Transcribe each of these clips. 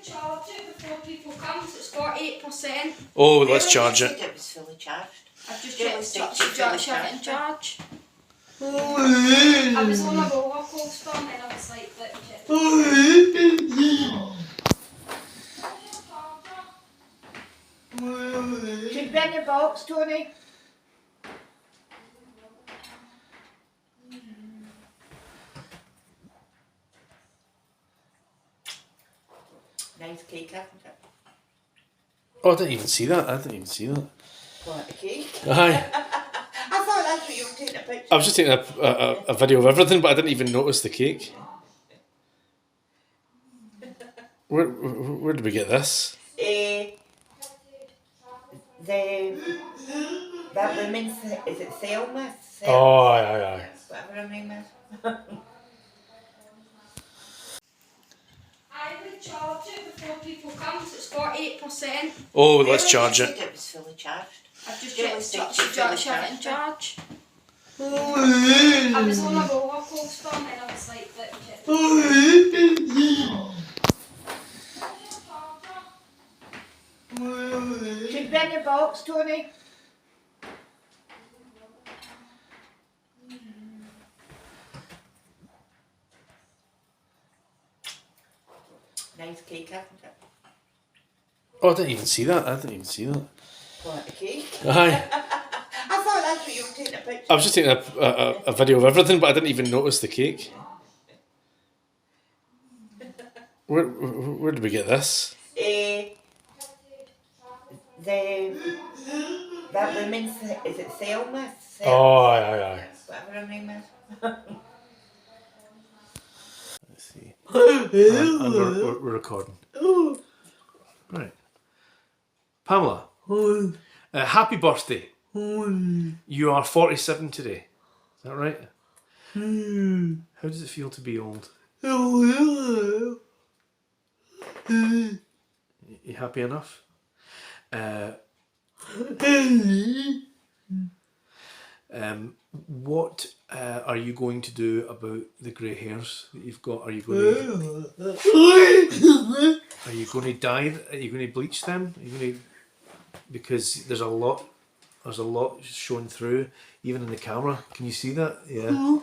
charge it before people come, so it's 48%. Oh, let's charge it. It was fully charged. I've just Yeah, checked it's to fully shove it in charged. charge. I was on a roller coaster and then I was like, let me check. Should be in your box, Tony. Nice cake, hasn't it? Oh, I didn't even see that. What, the cake? Aye. I thought that's what you were taking a picture. I was just taking a video of everything, but I didn't even notice the cake. Where did we get this? That woman's, is it Selma? Oh, aye. Whatever her name is. I would charge it before people come, so it's 48%. Oh, let's charge it. It was fully charged. I've just Yeah, checked it's to shove it in charge. I was on a roller coaster and then I was like, let me check. Should be in your box, Tony. Nice cake, hasn't it? Oh, I didn't even see that. What, the cake? Aye. I thought that's what you were taking a picture. I was just taking a video of everything, but I didn't even notice the cake. Where did we get this? That woman's, is it Selma? Oh, aye. Whatever her name is. Let's see. And we're recording. Right. Pamela, happy birthday. You are 47 today. Is that right? How does it feel to be old? You happy enough? What are you going to do about the grey hairs that you've got? Are you going to dye? Are you going to bleach them? Are you going to, because there's a lot showing through, even in the camera. Can you see that? Yeah,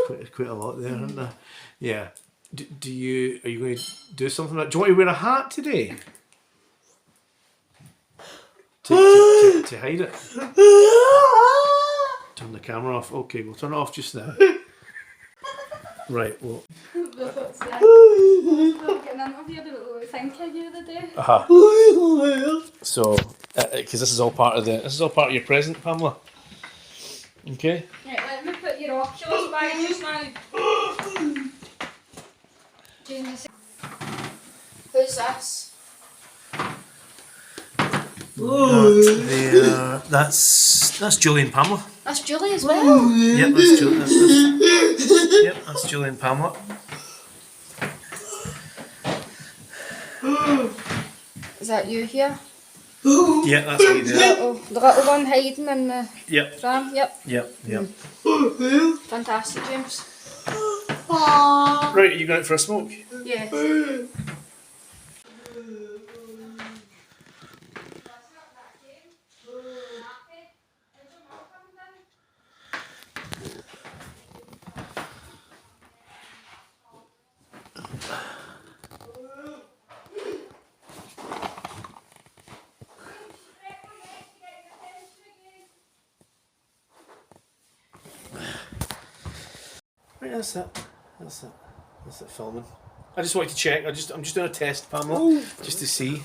quite a lot there, isn't there? Yeah. Are you going to do something like? Do you want to wear a hat today? To hide it. Turn the camera off. Okay, we'll turn it off just now. Right, well. So, because this is all part of your present, Pamela. Okay. Right, let me put your Oculus back just now. Who's this? That's Julie and Pamela. That's Julie as well. Yep, that's Julie. That's Julie and Pamela. Is that you here? Yeah, that's me there. The little one hiding in the Yep. pram. Yep. Yep. Fantastic, James. Right, are you going out for a smoke? Yeah. Right, that's it filming. I just wanted to check. I'm just doing a test, Pamela, just to see.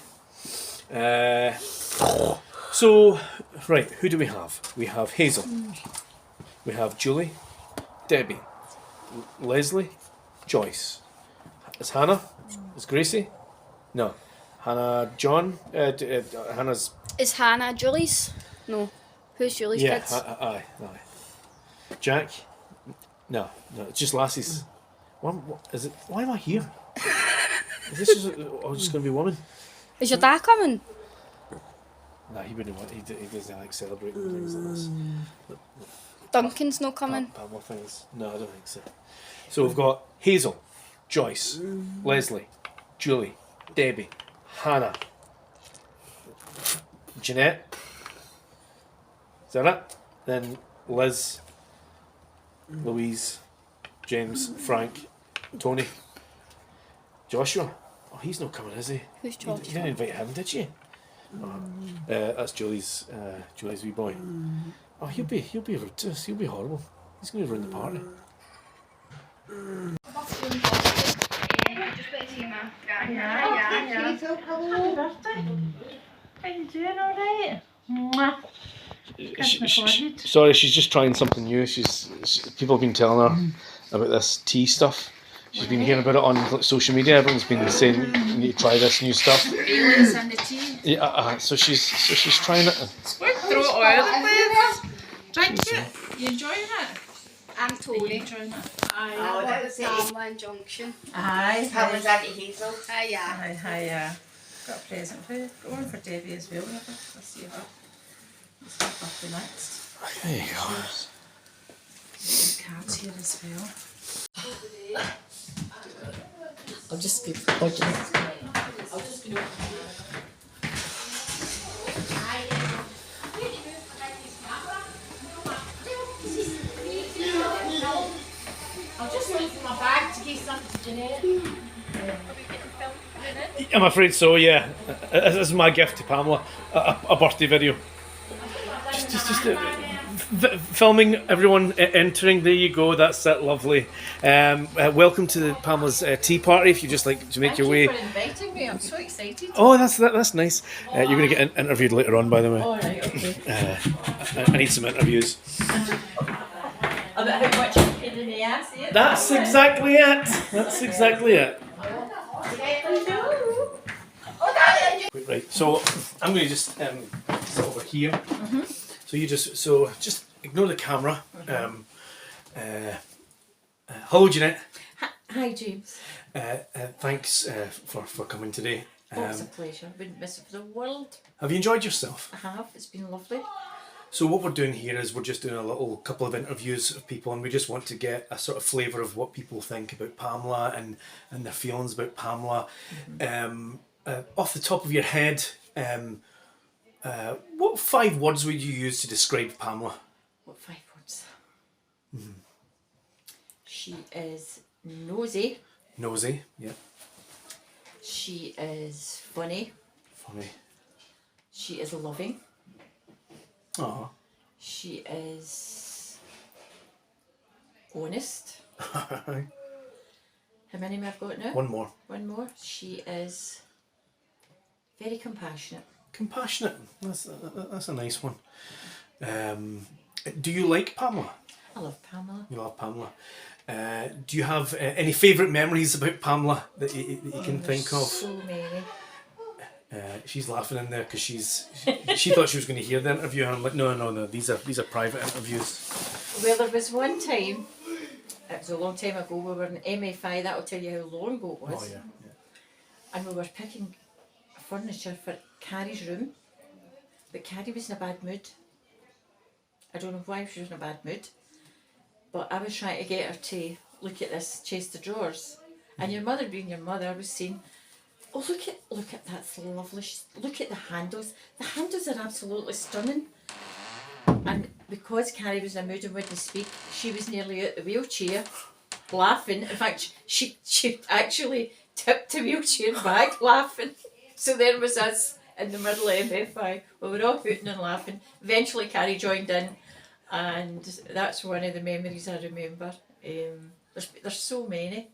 So, right, who do we have? We have Hazel. We have Julie, Debbie, Leslie, Joyce. Is Hannah? Is Gracie? No. Hannah, John. Hannah's. Is Hannah Julie's? No. Who's Julie's kids? Aye. Jack. No, it's just Lassie's. What is it? Why am I here? Is this just going to be a woman? Is your dad coming? Nah, he wouldn't want. He doesn't like celebrating things like this. Duncan's not coming. Pamela things. No, I don't think so. So we've got Hazel, Joyce, Leslie, Julie, Debbie, Hannah, Jeanette. Is that it? Then Liz, Louise, James, Frank, Tony, Joshua. Oh, he's not coming, is he? Who's You didn't invite him, did you? Oh, that's Julie's wee boy. Oh, he'll be rude to us. He'll be horrible. He's going to ruin the party. How you doing, alright? Mwah. Sorry, she's just trying something new. People have been telling her about this tea stuff. She's been hearing about it on social media. Everyone's been saying you need to try this new stuff. Feelings and the tea. Yeah, so she's trying it. Throw it all the place. Drink it. You enjoying it? I'm Are you Tony. enjoying it? Oh, that was it. Pamela Junction. Aye. How was Auntie Hazel? Yeah. Hi. Got a present for you. Got one for Debbie as well. Let's see if it's not birthday next. There you go. There's cards here as well. I'll just keep watching. I'll just leave my bag to give something to Jeanette. I'm afraid so, yeah. This is my gift to Pamela. A birthday video. Filming everyone entering. There you go. That's it. Lovely. Welcome to Pamela's tea party. If you just like to make your way. Thank you for inviting me. I'm so excited. Oh, that's nice. You're going to get interviewed later on, by the way. All right. Okay. I need some interviews. About how much I'm paid in the ass. Yeah? That's exactly it. That's exactly it. Right. So I'm going to just sit over here. So you just ignore the camera. Hello, Jeanette. Hi, James. Thanks for coming today. Oh, it's a pleasure. Wouldn't miss it for the world. Have you enjoyed yourself? I have. It's been lovely. So what we're doing here is we're just doing a couple of interviews of people, and we just want to get a sort of flavour of what people think about Pamela and their feelings about Pamela. Off the top of your head, what 5 words would you use to describe Pamela? What 5 words? She is nosy. Nosy, yeah. She is funny. Funny. She is loving. Oh. She is honest. How many have I got now? One more. One more. She is very compassionate. Compassionate. That's a nice one. Do you like Pamela? I love Pamela. You love Pamela. Do you have any favourite memories about Pamela that you can think of? So many. She's laughing in there because she thought she was going to hear the interview, and I'm like, no. These are private interviews. Well, there was one time. It was a long time ago. We were in MFI. That'll tell you how long ago it was. Oh yeah. And we were picking furniture for Carrie's room, but Carrie was in a bad mood. I don't know why she was in a bad mood, but I was trying to get her to look at this chest of drawers, and your mother being your mother was saying, oh, look at that's lovely. Look at the handles. The handles are absolutely stunning. And because Carrie was in a mood and wouldn't speak, she was nearly out the wheelchair, laughing. In fact, she actually tipped the wheelchair back, laughing. So there was us in the middle of MFI. We were all hooting and laughing. Eventually, Carrie joined in, and that's one of the memories I remember. There's so many.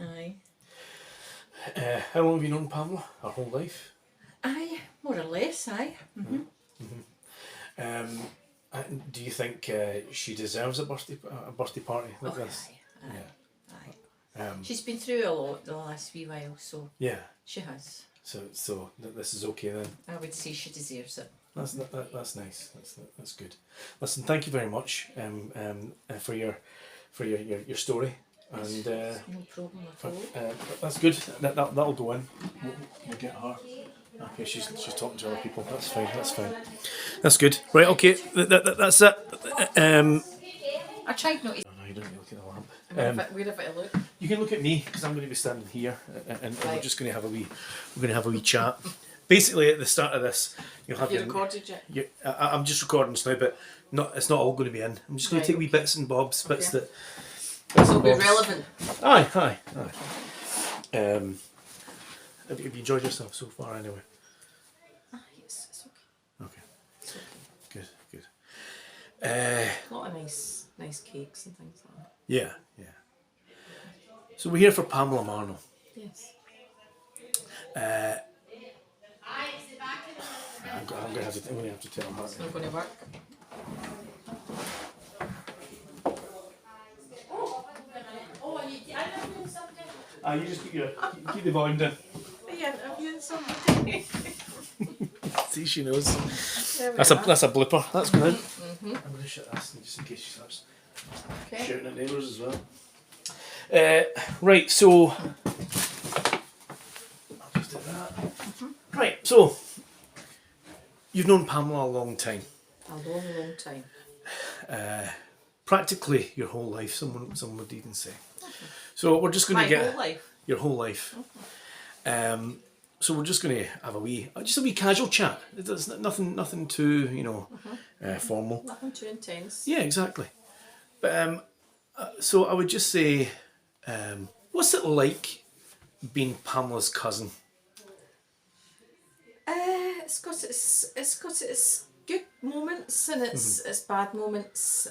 Aye. How long have you known Pamela? Her whole life? Aye, more or less, aye. Do you think she deserves a birthday party like this? Aye. She's been through a lot the last wee while, so Yeah. she has. So this is okay then. I would say she deserves it. That's nice. That's good. Listen, thank you very much for your story, and No problem at all. that's good. That'll go in. We'll get her. Okay, she's talking to other people. That's fine. That's good. Right. Okay. That's it. I tried not to. No, you don't look at the lamp. Where have I looked? You can look at me because I'm going to be standing here, and we're Right. just going to have a wee. We're going to have a wee chat. Basically, at the start of this, you'll have Have you your. recorded yet? I'm just recording this now, but it's not all going to be in. I'm just going Right, to take wee okay. bits and bobs, bits Okay. that. So it'll be relevant. Aye. Have you enjoyed yourself so far, anyway? Yes, it's okay. Okay, It's okay. good. A lot of nice cakes and things like that. Yeah. So we're here for Pamela Marno. Yes. I'm going to have to tell her. It's not going to work. You just keep the volume down. Are you interviewing somebody? See, she knows. There we That's are. a blooper. That's good. I'm going to shut this just in case she starts Okay. shouting at neighbours as well. Right, so I'll just do that. Right, so you've known Pamela a long time. A long time. Practically your whole life, someone would even say. So we're just going My to get whole life. your whole life. So we're just going to have a wee casual chat. It's nothing too formal. Nothing too intense. Yeah, exactly. But so I would just say, what's it like being Pamela's cousin? It's got its good moments and its bad moments.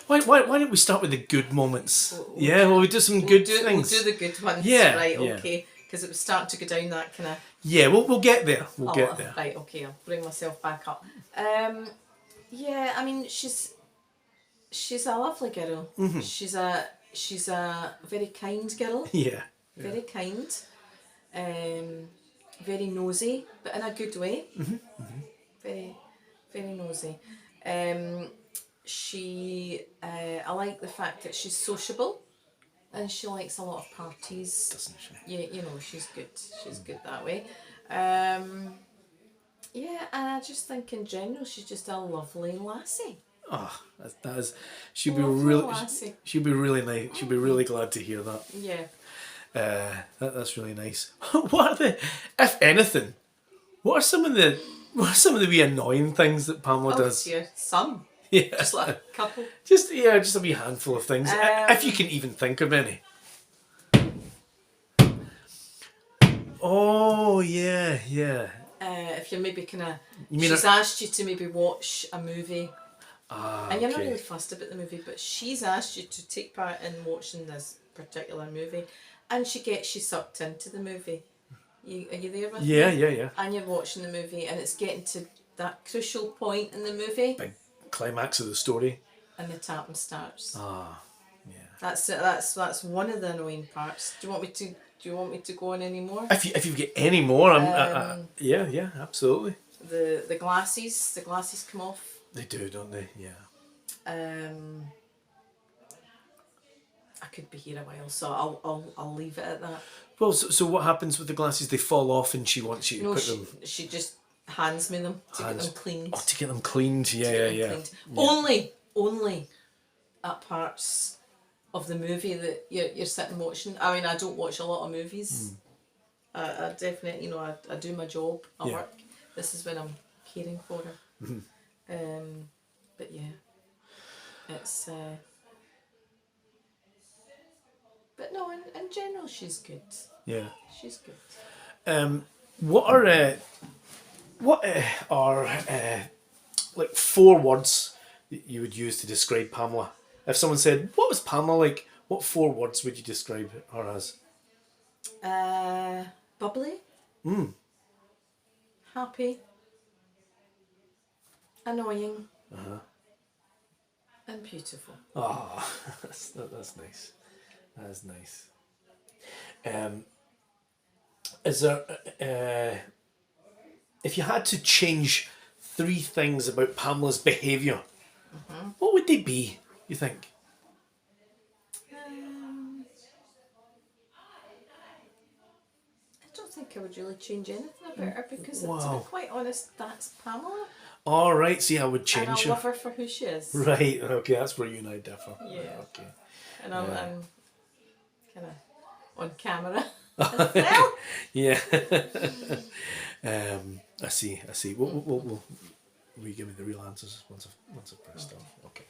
Why don't we start with the good moments? We do some good things. We'll do the good ones. Yeah, Right. yeah. Okay. Because it was starting to go down that kind of. Yeah, we'll get there. We'll get there. Right. Okay. I'll bring myself back up. Yeah. I mean, she's a lovely girl. She's a very kind girl. Yeah. Very kind. Very nosy, but in a good way. Very, very nosy. I like the fact that she's sociable, and she likes a lot of parties. Doesn't she? Yeah, she's good. She's good that way. Yeah, and I just think in general she's just a lovely lassie. Oh, that is. She'd be Lovely really. lassie. She'd be really nice. She'd be really glad to hear that. Yeah. That's really nice. What are the, if anything, what are some of the wee annoying things that Pamela does? Dear, some. Yeah. Just like a couple. Just a wee handful of things, if you can even think of any. Oh yeah. If you're maybe kind of, mean she's asked you to maybe watch a movie, and you're not okay. really fussed about the movie, but she's asked you to take part in watching this particular movie, and she gets you sucked into the movie. Are you there with me? Yeah. And you're watching the movie, and it's getting to that crucial point in the movie, Big climax of the story. and the tapping starts. Yeah. That's it. That's one of the annoying parts. Do you want me to go on any more? If you get any more, yeah, absolutely. The glasses come off. They do, don't they? Yeah. I could be here a while, so I'll leave it at that. Well, so what happens with the glasses? They fall off, and she wants you to No, put them. she just hands me them to get them cleaned. Oh, to get them cleaned. To get them cleaned. Only at parts of the movie that you're sitting watching. I mean, I don't watch a lot of movies. I definitely, I do my job at work. This is when I'm caring for her. But yeah, it's. But no, in general, she's good. Yeah. She's good. What are like 4 words that you would use to describe Pamela? If someone said, "What was Pamela like?" What 4 words would you describe her as? Bubbly. Happy. Annoying. And beautiful. Ah, that's nice. That is nice. Is there, if you had to change 3 things about Pamela's behaviour, what would they be, you think? I don't think I would really change anything about her because, to Wow. be quite honest, that's Pamela. All right, see, I would And change I her. love her for who she is. Right, okay, that's where you and I differ. Yeah. Okay. And I'm kind of on camera as well. Yeah. I see. We'll give me the real answers once I've pressed them. Okay.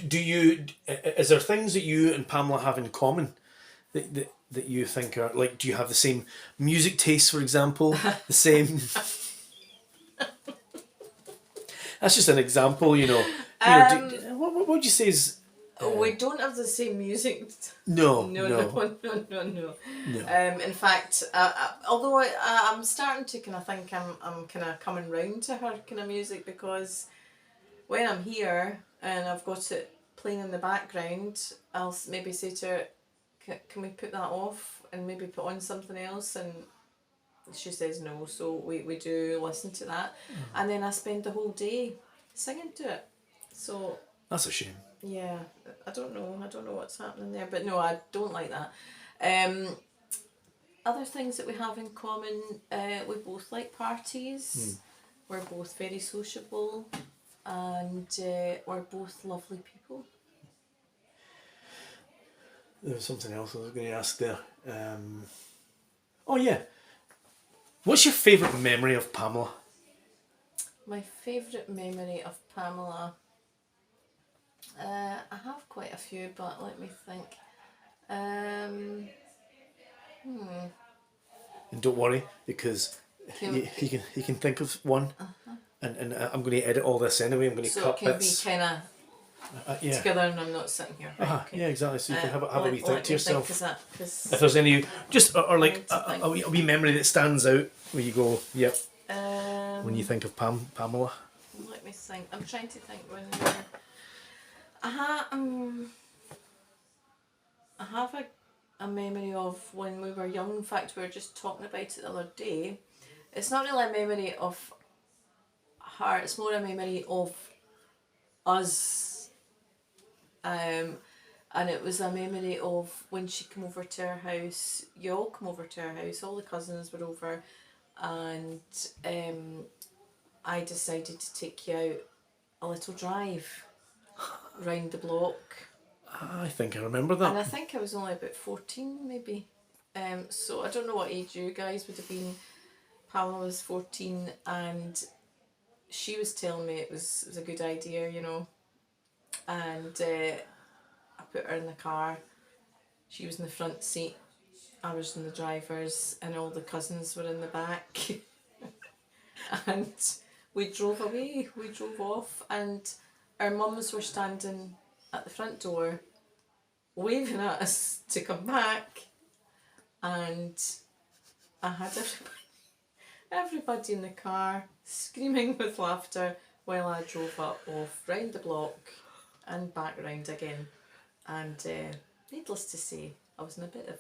Do you? Is there things that you and Pamela have in common that you think are like? Do you have the same music taste, for example? The same. That's just an example, you know. What would you say is? We don't have the same music. No. No. In fact, although I'm starting to kind of think I'm kind of coming round to her kind of music, because when I'm here and I've got it playing in the background, I'll maybe say to her, can we put that off and maybe put on something else? And she says no, so we do listen to that. And then I spend the whole day singing to it. So That's a shame. yeah, I don't know what's happening there, but no, I don't like that. Other things that we have in common, we both like parties. We're both very sociable, and we're both lovely people. There was something else I was going to ask there. Oh yeah. What's your favourite memory of Pamela? My favourite memory of Pamela. I have quite a few, but let me think. And don't worry, because he can think of one. And I'm going to edit all this anyway. I'm going to So cut it can bits. be kind of Yeah. together, and I'm not sitting here. Right, okay. Yeah, exactly. So you can have a wee think to yourself. Cause If there's any, just or like think. a wee memory that stands out where you go, yep. When you think of Pamela. Let me think. I'm trying to think when we were. I have a memory of when we were young. In fact, we were just talking about it the other day. It's not really a memory of her, it's more a memory of us. And it was a memory of when she came over to our house. You all come over to our house, all the cousins were over, and I decided to take you out a little drive round the block. I think I remember that. And I think I was only about 14 maybe. So I don't know what age you guys would have been. Pamela was 14, and she was telling me it was a good idea, you know. And I put her in the car. She was in the front seat. I was in the driver's, and all the cousins were in the back. And we drove away. We drove off, and our mums were standing at the front door waving at us to come back, and I had everybody in the car screaming with laughter while I drove off round the block and back round again. And needless to say, I was in a bit of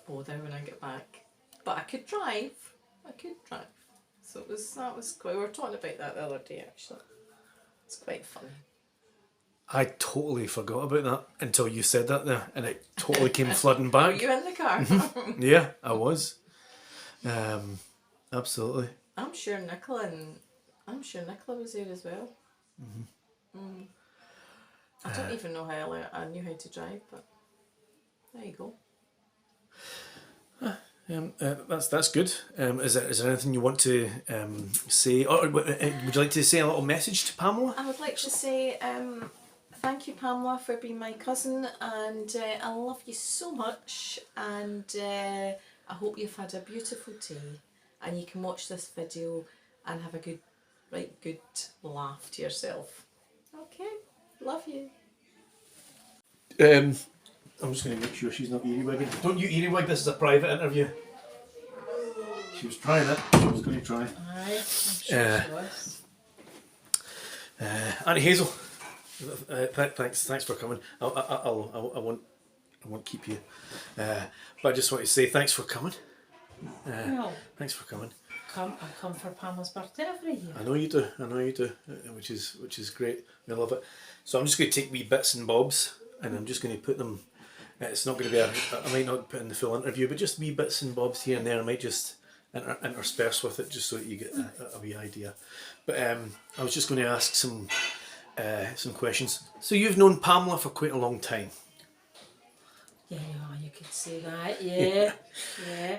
bother when I got back, but I could drive. So that was quite. We were talking about that the other day actually. It's quite funny. I totally forgot about that until you said that there, and it totally came flooding back. Were you in the car? Yeah, I was. Absolutely. I'm sure Nicola was there as well. I don't even know how I knew how to drive, but there you go. That's good. Is there anything you want to say, or would you like to say a little message to Pamela? I would like to say thank you, Pamela, for being my cousin, and I love you so much, and I hope you've had a beautiful day, and you can watch this video and have a good laugh to yourself. Okay, love you. I'm just going to make sure she's not earwigging. Don't you earwig, this is a private interview. She was trying it, she was going to try. Aye, I'm sure she was. Auntie Hazel, thanks for coming. I won't keep you, but I just want to say thanks for coming. No. Thanks for coming. I come for Pamela's birthday every year. I know you do, which is great. I love it. So I'm just going to take wee bits and bobs, and I'm just going to put them. It's not going to be I might not put in the full interview, but just wee bits and bobs here and there. I might just intersperse with it, just so that you get a wee idea. But I was just going to ask some questions. So you've known Pamela for quite a long time. Yeah, you could say that. Yeah, yeah.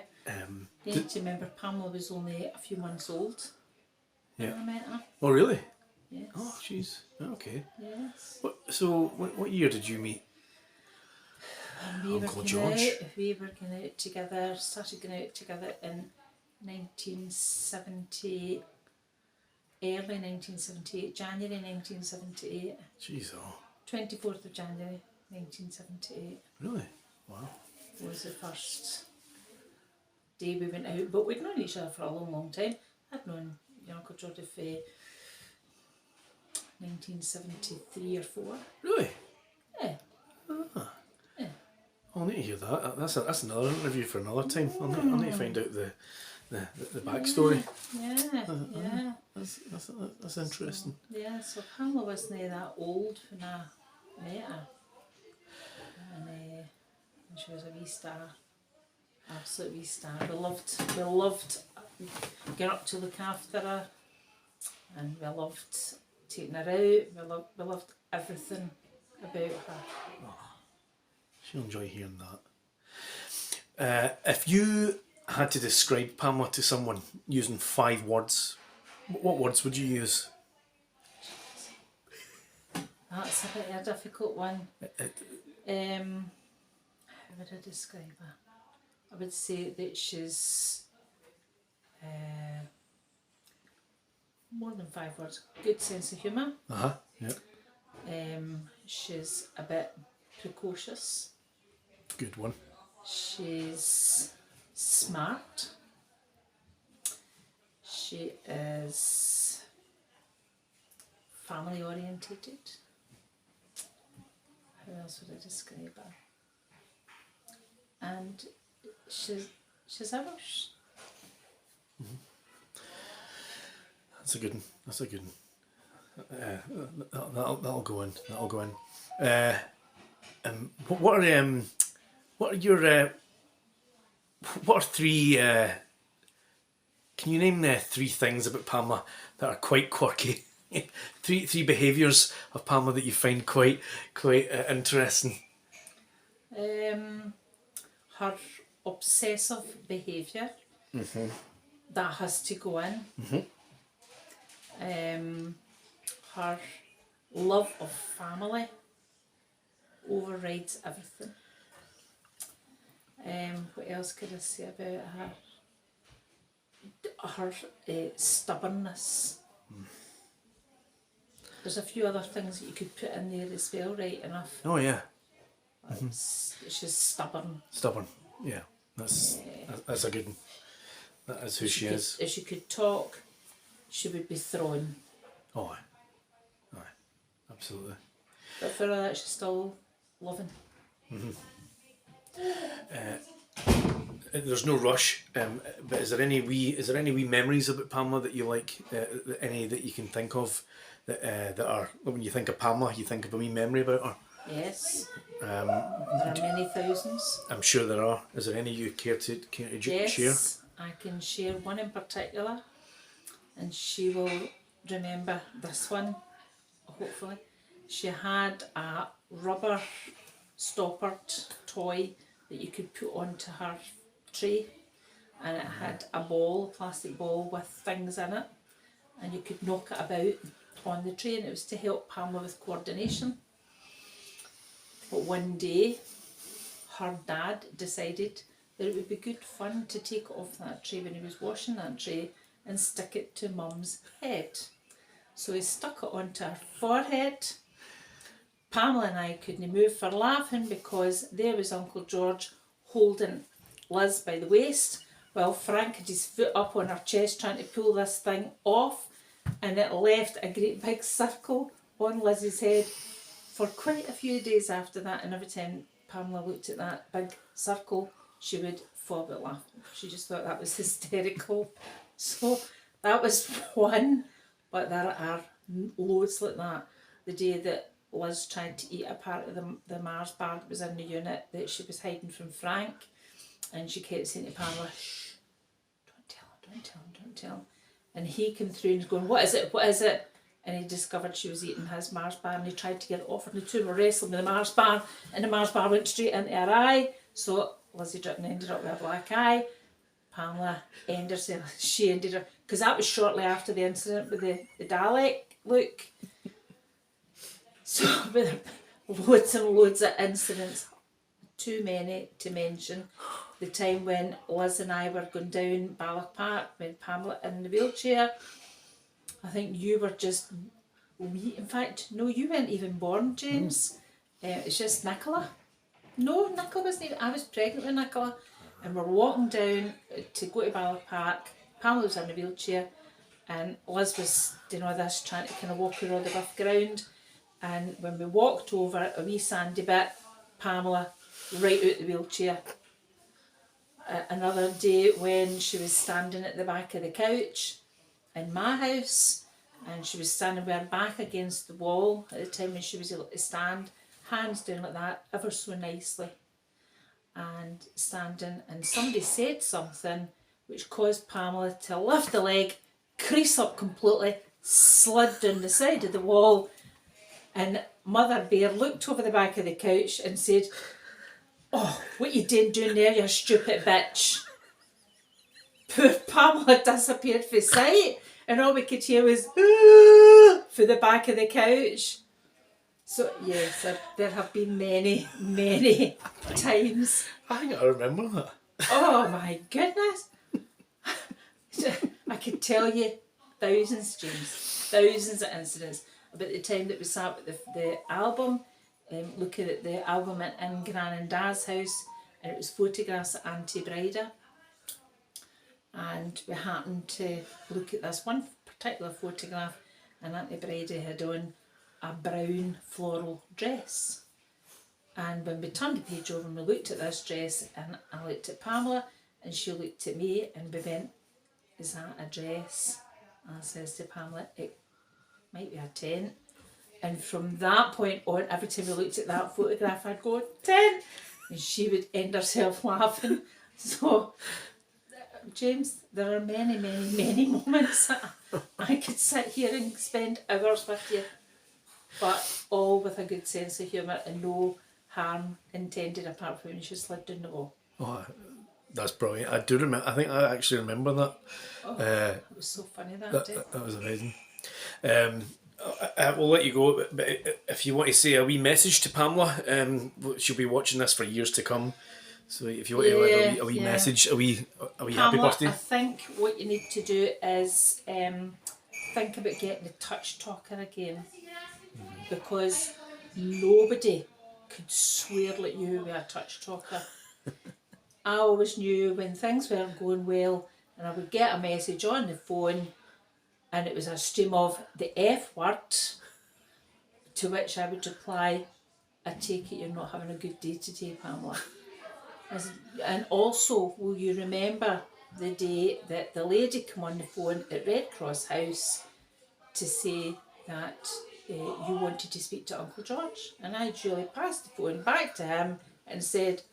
You d- need to remember Pamela was only a few months old when Yeah. I met her. Oh, really? Yes. Oh, jeez. Okay. Yes. What year did you meet Uncle George? We were going out together, started going out together in 1970, early 1978, January 1978. Jeez, 24th of January 1978 really? Wow. was the first day we went out, but we'd known each other for a long, long time. I'd known your Uncle George for 1973 or 4. Really? Yeah. Yeah. I'll need to hear that. That's another interview for another time. I'll need to find out the backstory. Yeah. That's interesting. Yeah, so Pamela wasn't that old when I met her. And she was a wee star. Absolute wee star. We loved getting up to look after her, and we loved taking her out. We loved everything about her. She'll enjoy hearing that. If you had to describe Pamela to someone using 5 words, what words would you use? That's a bit of a difficult one. How would I describe her? I would say that she's more than 5 words. Good sense of humour. Yeah. She's a bit precocious. Good one. She's smart. She is family orientated. How else would I describe her? And she's Irish. That's a good one. That'll go in. What are 3? Can you name 3 things about Pamela that are quite quirky? three behaviours of Pamela that you find quite interesting. Her obsessive behaviour. That has to go in. Her love of family overrides everything. What else could I say about her? Her stubbornness. There's a few other things that you could put in there as well, right enough. Oh yeah. She's stubborn. Stubborn. Yeah. That's a good one. That is who she is. If she could talk, she would be thrown. Oh, aye. Absolutely. But for her, she's still loving. There's no rush. But is there any wee memories about Pamela that you like? Any that you can think of that are, when you think of Pamela, you think of a wee memory about her? Yes. There are many thousands. I'm sure there are. Is there any you care to Yes, share? I can share one in particular, and she will remember this one, hopefully. She had a rubber stoppered toy that you could put onto her tray, and it had a plastic ball with things in it, and you could knock it about on the tray, and it was to help Pamela with coordination. But one day, her dad decided that it would be good fun to take off that tray when he was washing that tray and stick it to Mum's head. So he stuck it onto her forehead. Pamela and I couldn't move for laughing because there was Uncle George holding Liz by the waist while Frank had his foot up on her chest trying to pull this thing off, and it left a great big circle on Liz's head for quite a few days after that, and every time Pamela looked at that big circle, she would fall out laughing. She just thought that was hysterical. So that was one, but there are loads like that. The day that Liz tried to eat a part of the Mars bar that was in the unit that she was hiding from Frank, and she kept saying to Pamela, "Shh, don't tell him." don't tell him. And he came through and was going, what is it? And he discovered she was eating his Mars bar, and he tried to get it off her, and the two were wrestling with the Mars bar, and the Mars bar went straight into her eye. So Lizzie Dritton ended up with a black eye. Pamela she ended up, because that was shortly after the incident with the Dalek look. So with loads and loads of incidents, too many to mention. The time when Liz and I were going down Balloch Park with Pamela in the wheelchair. I think you were just wee. In fact, no, you weren't even born, James. It's just Nicola. No, Nicola wasn't even. I was pregnant with Nicola, and we're walking down to go to Balloch Park. Pamela was in a wheelchair, and Liz was doing all this, trying to kind of walk her on the rough ground. And when we walked over a wee sandy bit, Pamela right out the wheelchair. Another day when she was standing at the back of the couch in my house, and she was standing with her back against the wall at the time when she was able to stand, hands down like that, ever so nicely, and standing, and somebody said something which caused Pamela to lift the leg, crease up completely, slid down the side of the wall, and Mother Bear looked over the back of the couch and said, "Oh, what you doing there, you stupid bitch." Poor Pamela disappeared from sight, and all we could hear was for the back of the couch. So yes, there have been many, many times. I think I remember that. Oh my goodness. I could tell you thousands, James, thousands of incidents about the time that we sat with the album, looking at the album in Gran and Dad's house, and it was photographs of Auntie Brida. And we happened to look at this one particular photograph, and Auntie Brida had on a brown floral dress. And when we turned the page over and we looked at this dress, and I looked at Pamela and she looked at me, and we went, "Is that a dress?" And I says to Pamela, "It might be a tent." And from that point on, every time we looked at that photograph, I'd go, "Tent!" And she would end herself laughing. So, James, there are many, many, many moments that I could sit here and spend hours with you, but all with a good sense of humour and no harm intended apart from when she slid down the wall. Oh, that's brilliant. I do remember. I think I actually remember that. It was so funny that day. That was amazing. I will let you go, but if you want to say a wee message to Pamela, she'll be watching this for years to come. So if you want to leave a wee message, a wee Pamela, happy birthday. I think what you need to do is think about getting the touch talker again, because nobody could swear like you were a touch talker. I always knew when things weren't going well, and I would get a message on the phone, and it was a stream of the F word, to which I would reply, "I take it you're not having a good day today, Pamela." And also, will you remember the day that the lady came on the phone at Red Cross House to say that you wanted to speak to Uncle George? And I duly passed the phone back to him and said,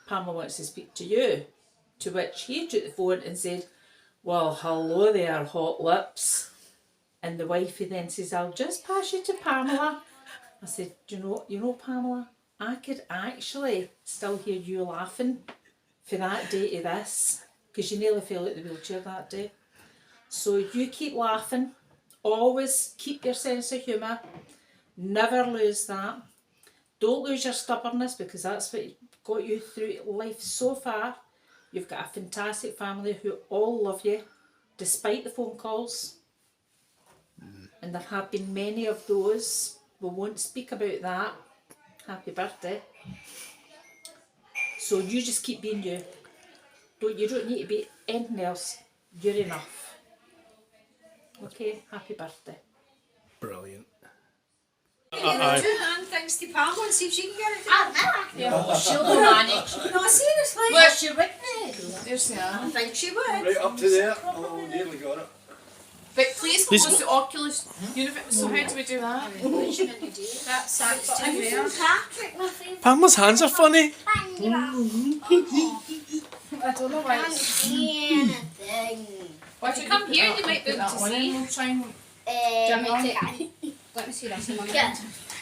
"Pamela wants to speak to you." To which he took the phone and said, "Well, hello there, hot lips." And the wifey then says, "I'll just pass you to Pamela." I said, you know, Pamela, I could actually still hear you laughing for that day to this, because you nearly fell out the wheelchair that day. So you keep laughing, always keep your sense of humour, never lose that. Don't lose your stubbornness, because that's what got you through life so far. You've got a fantastic family who all love you, despite the phone calls. And there have been many of those. We won't speak about that. Happy birthday. So you just keep being you. You don't need to be anything else. You're enough. Okay, happy birthday. Brilliant. Two-hand things to Pam and see if she can get it together. Yeah, she'll manage. No, seriously. Well, she wouldn't. There's I think she would. Right up to there. Oh, nearly got it. But please close the Oculus universe. So how do we do that? That's Patrick, my favourite. Pamela's hands are funny. I don't know why. Can't see anything. Why don't you come here? You might be able to That one see. in, we'll try and... Let me see this one.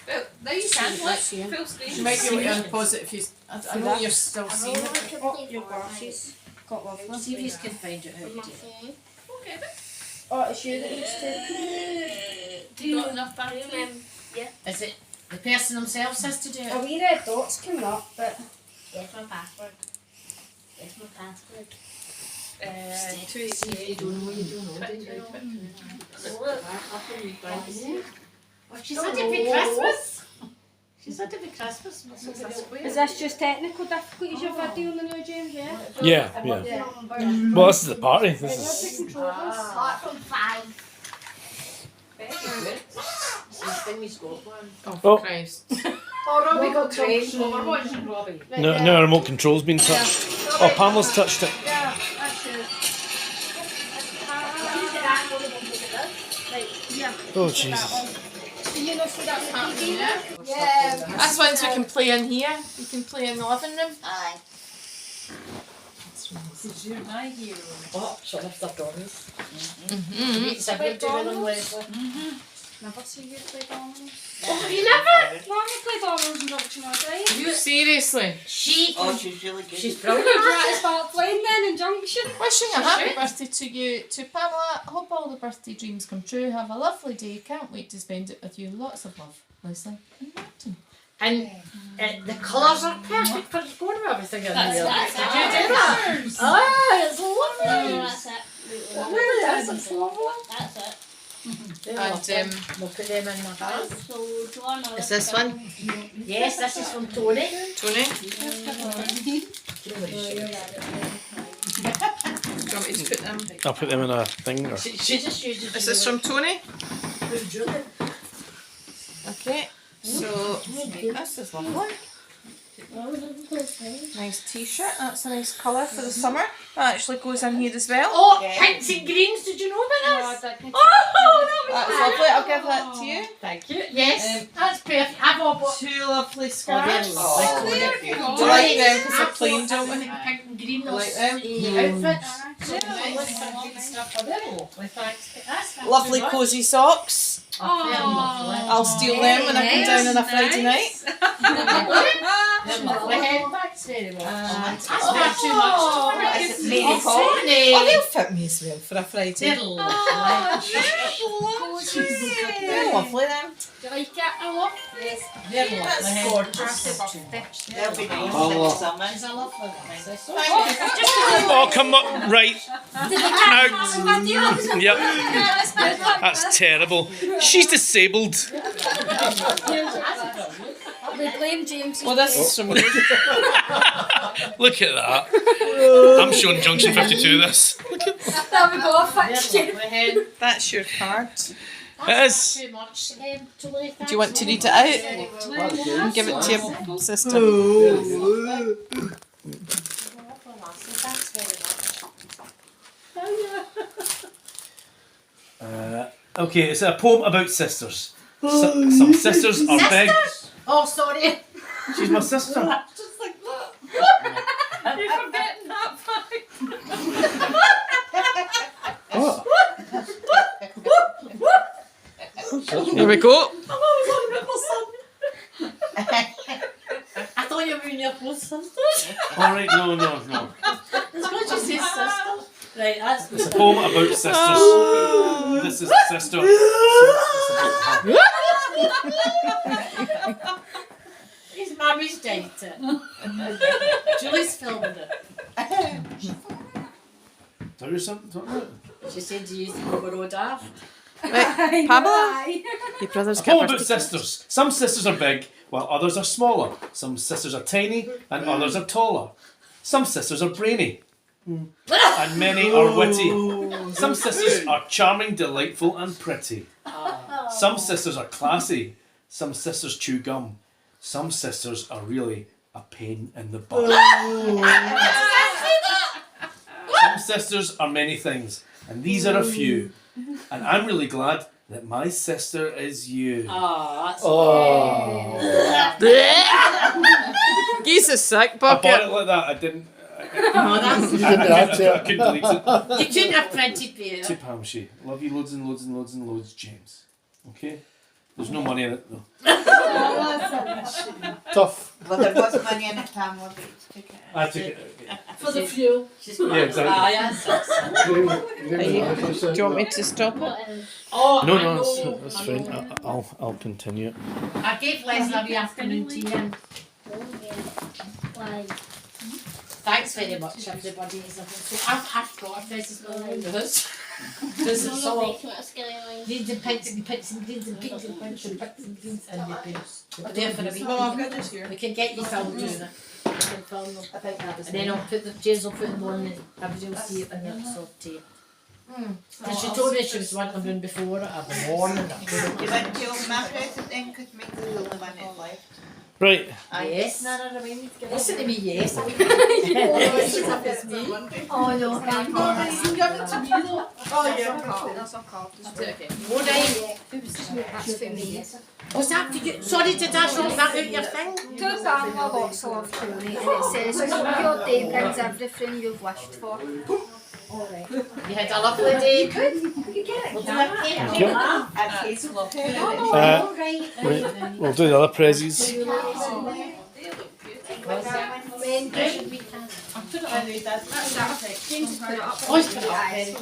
Well, now you can. Look, full screen. You might be able to unpause it if you... I know you're still seeing it. Oh, your glasses. Got lovely. See if you can find it out. Okay, but Oh, it's you that needs to. do you not enough battery? Is it the person themselves has to do A it? wee red dot's coming up, but. That's my password. That's my password. 288. You don't know what you're doing, do you? Oh, she's had it for Christmas. She's had it for Christmas. Is this just technical difficulties you're videoing the new James, yeah? Yeah, yeah. Well, this is the party. This is. Apart from 5. Oh, Oh. Christ. Oh, Robbie got trained. Oh, we're watching Robbie. No, remote control's been touched. Oh, Pamela's touched it. Yeah, that's it. Oh, Jesus. You know, so that's Happening, happening. yeah. Yeah. That's ones we can play in here. You can play in the living room. Aye. Because you're my hero. Oh, she'll lift up Donnie's. Mm-hmm. It's a good doing them, Leslie. Never see you play dominoes. Oh, you never? Mum, you play dominoes in Junction all day. Seriously? She Oh, she's really good. She's We're brilliant. trying to start playing then in Junction. Wishing a happy birthday to you, to Pamela. Hope all the birthday dreams come true. Have a lovely day. Can't wait to spend it with you. Lots of love, Leslie and Martin. And the colours are perfect for going with everything in here. That's Did you do that? Oh, it's lovely. That's it. It really is. It's lovely. That's it. And We'll put them in my bag. So, Joanna. Is this one? Yes, this is from Tony. Tony, do you want me to put them? I'll put them in a thing. Or... She just uses. Is this from Tony? Julie? Okay. So this is lovely. Nice t-shirt. That's a nice colour for the summer. That actually goes in here as well. Oh, pinks and greens. Did you know about this? Oh, That's lovely. I'll give that to you. thank you. Yes, that's perfect. I've all bought. Two lovely Oh, they're scarves. lovely. Do you like them because they're plain, don't we? Pink and green. Like them? Outfits. They're lovely. Thanks. That's Lovely too much. cosy socks. Oh, they're lovely. I'll steal them when I come down on a Friday night. They're lovely. Handbags very well. That's far too Oh, much. is it Maybe Tony? Tony. Oh, they'll fit me as well for a Friday. They're lovely. They're lovely then. Do you like it a lot? Yes, they're lovely. That's gorgeous. They'll be nice in summer. She's a lovely one. Oh, come on. Right. Out. Yep. That's terrible. She's disabled. We blame James. Well, this is from you. Look at that. I'm showing Junction 52 this. There we go, I fixed you. That's your card. It is. Too much, Julie. Do you want to read it out and give it to your sister? Okay, it's a poem about sisters. Some sisters are big. Oh, sorry. She's my sister. Just like that. You're forgetting that fact. What? Here we go. I thought you were in your close sisters. Alright, no. It's good you say sister. Right, that's It's a poem about sisters. This is a sister. So it's about her. his mummy's died it. Julie's filming it. Tell you something? She said you used to go road daft. Right, Pamela, your brother's A poem got about birthday. sisters. Some sisters are big, while others are smaller. Some sisters are tiny, and others are taller. Some sisters are brainy, and many are witty. Some sisters are charming, delightful, and pretty. Some sisters are classy. Some sisters chew gum. Some sisters are really a pain in the butt. Some sisters are many things, and these are a few. And I'm really glad that my sister is you. Oh, that's Oh. Geese is sick I bought it bucket. like that. I didn't. No, that's. You didn't have I to. couldn't delete it. You couldn't have printed better. To Pam Shea. Love you loads and loads and loads and loads, James. Okay? There's no money in it though. Tough. Well, there was money in it, Pam, was it? I took it. For the fuel. She's Yeah, exactly. yes. Do you want me to stop it? Oh, No, I no, know. that's fine. I'll continue it. I gave Leslie a wee afternoon tea and thanks very much, everybody. So I've got a present in the house. This is all greens and pinks and pinks and greens and pinks and pinks and pinks and greens and they're there for a week. We can get you filmed doing it. We can film them. And then I'll put the James will put them on and everybody will see it in the episode tea. And she told me she was wanting them before it at the morning. You went to open my present then because Mick's the only one that's left. Right. Yes. Listen to me, yes. Oh no, thank you. Oh yeah. That's a card. What That's for me. was that for you? Sorry, did I show that out your thing? To Pamela, lots of love, Tony, and it says, "Hope your day brings everything you've wished for." You had a lovely day. We'll do a cake. Thank you. And he's lovely. Right, we'll do the other prezzies. Always put it up there.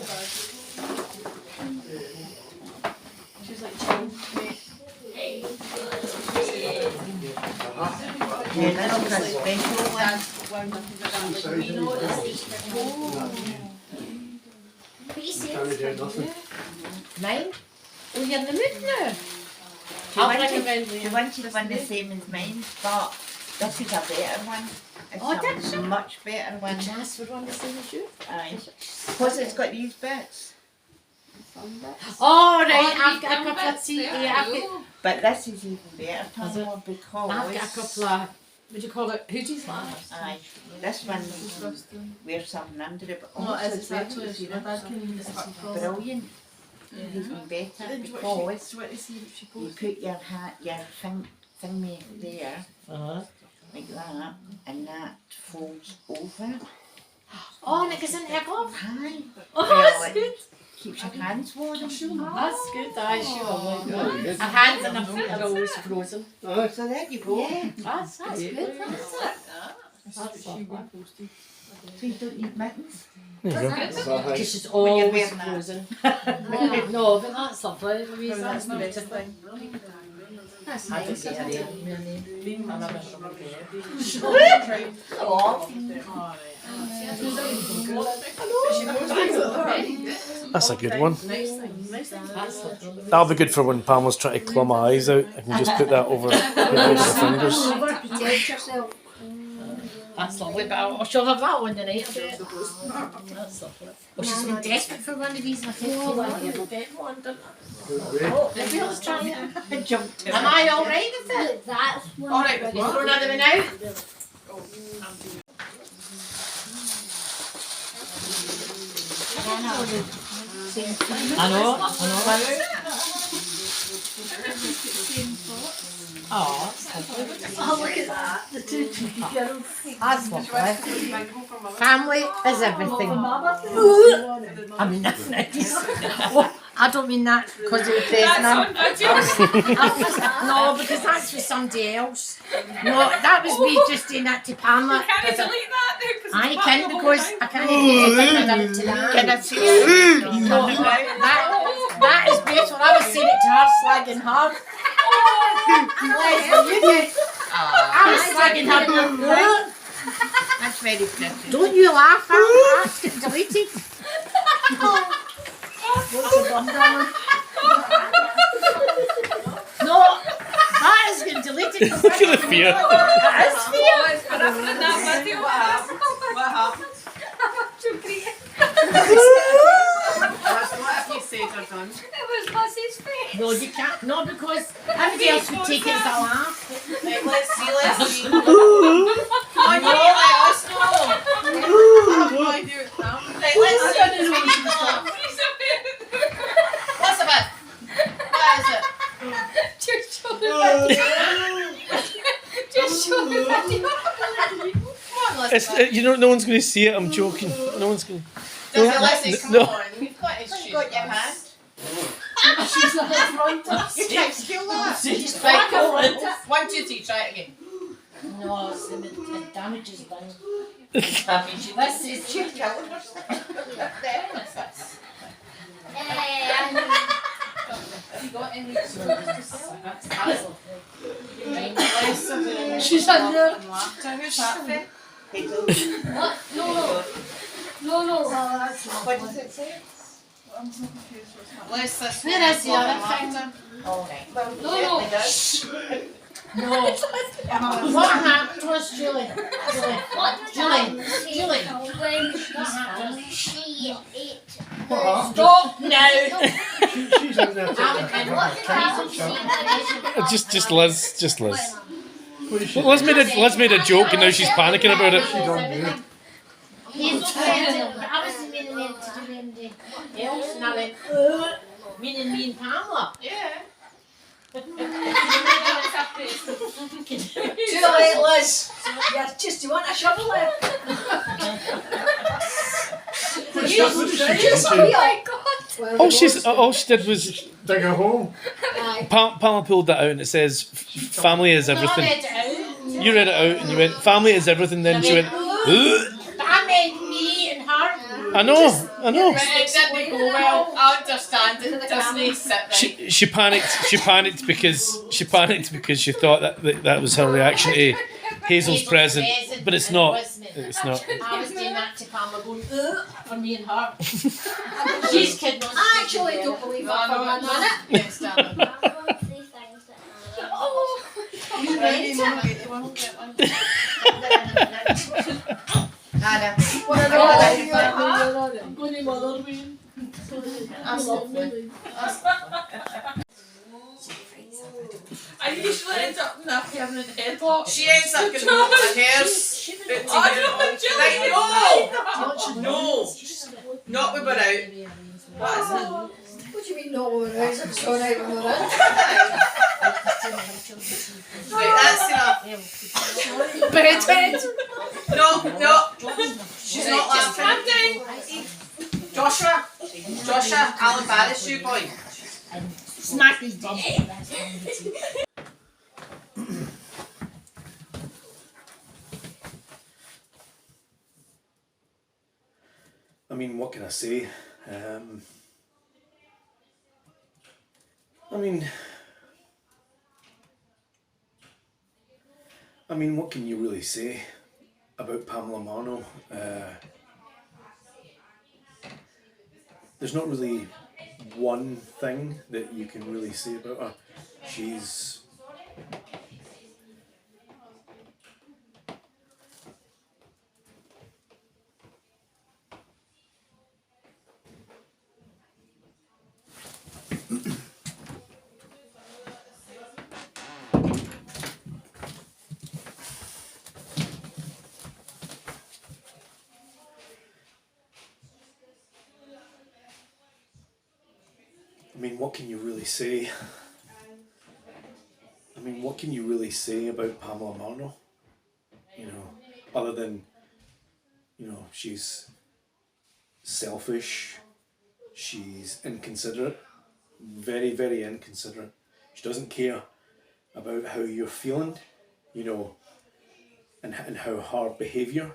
Mine? Oh, you're in the mood now. I'll bring around She wanted one the same as mine, but this is a better one. It's a much better one. Did you ask for one the same as you? Aye. Because it's got these bits. Oh, right, I've got a couple of tea here. But this is even better, Is it? Pamela, because I've got a couple of, what do you call it, hoodies? aye, this one wears something under it, but What almost is as it well actually? as My yours. dad can use it. Brilliant. Even better because you put your hat, your thingy there, like that, and that folds over. Oh, and it goes in her glove. Aye. Oh, Well, that's good. Keeps your hands warm. That's good, aye, sure. Her hands and her feet are always frozen. So there you go. That's good, that's it. That's lovely. So you don't need mittens. There you go. Because she's When you're always wearing that. frozen. No, but that's lovely, Louise, that's the better thing. That's I don't nice. get it, really. I never That's a good one. That's lovely. That'll be good for when Pamela's trying to claw my eyes out. I can just put that over the fingers. Overprotect yourself. That's lovely, but she'll have that one tonight, I bet. That's lovely. Well, she's been desperate for one of these, and I think you want to get one, don't I? Oh, maybe let's try it. I jumped to Am I alright with it? That's one. Alright, we'll throw another one out. I know. Oh, Oh, look at that. The two cheeky girls. that's lovely. Family is everything. I mean, that's nice. Oh, I don't mean that because of the present. No, because that's for somebody else. No, that was me just doing that to Pamela. Can you delete that now? I can because I can't get it to that. Can I see it? No, that is beautiful. I was saying it to her, slagging her. I was slagging her. That's very pretty. Don't you laugh at that? That's getting deleted. No, that is getting deleted. Look at the fear. That is fear. What happened? That's what have you said or done? It was Buzz's face. No, you can't. No, because everybody else would take it as a laugh. Right, let's see. Come on, you let us know. I have no idea what's happening. Right, let's see. What's about? What is it? Just show the video. Just show the video. Come on, Elizabeth. no one's going to see it. I'm joking. No one's going. Elizabeth, come no. on. You've got his shoes in your hand. She's not in front of You can't steal that. She's Right, back go in on. front. 1, 2, 3, try it again. No, it damages done. This is She's killing herself. Have you got any She's under. laughter? Who's that for? What? No. What does it say? Bless this Where woman, is the other laughter. thing? All right. No. No. Well, What happened was Julie. Julie. She ate. Stop now. She's out there. Just Liz. Well, Liz made a joke and now she's panicking about it. I was meaning to do MD. Else, and I went, meaning me and Pamela. Yeah. Too late, Liz. Yeah, just do you want a shovel there? All she did was Dig a hole. Pamela pulled that out and it says family is everything. You read it out and you went family is everything. Then she went. That meant me and her. I know. But it didn't go well. I understand it. Doesn't sit right. She panicked because she thought that was her reaction to Hazel's present, but it's not. It's not. I was doing that to Pamela going, for me and her. She's kidding us. I actually don't believe No, that for no, 1 no. minute. Yes, darling. You read it. Anna. I'm going to mother me. I usually end up not having an headlock. She ends up getting all my hairs. No! Not when we're out. What is it? What do you mean not when we're out? It's gone out when we're in. Right, that's enough. Pretend. No. She's not laughing. Joshua, I'll embarrass you, boy. Smack his bum. I mean, what can I say? I mean, what can you really say about Pamela Marno? There's not really one thing that you can really say about her. She's what can you really say? What can you really say about Pamela Marno? Other than, she's selfish, she's inconsiderate, very, very inconsiderate. She doesn't care about how you're feeling, and how her behaviour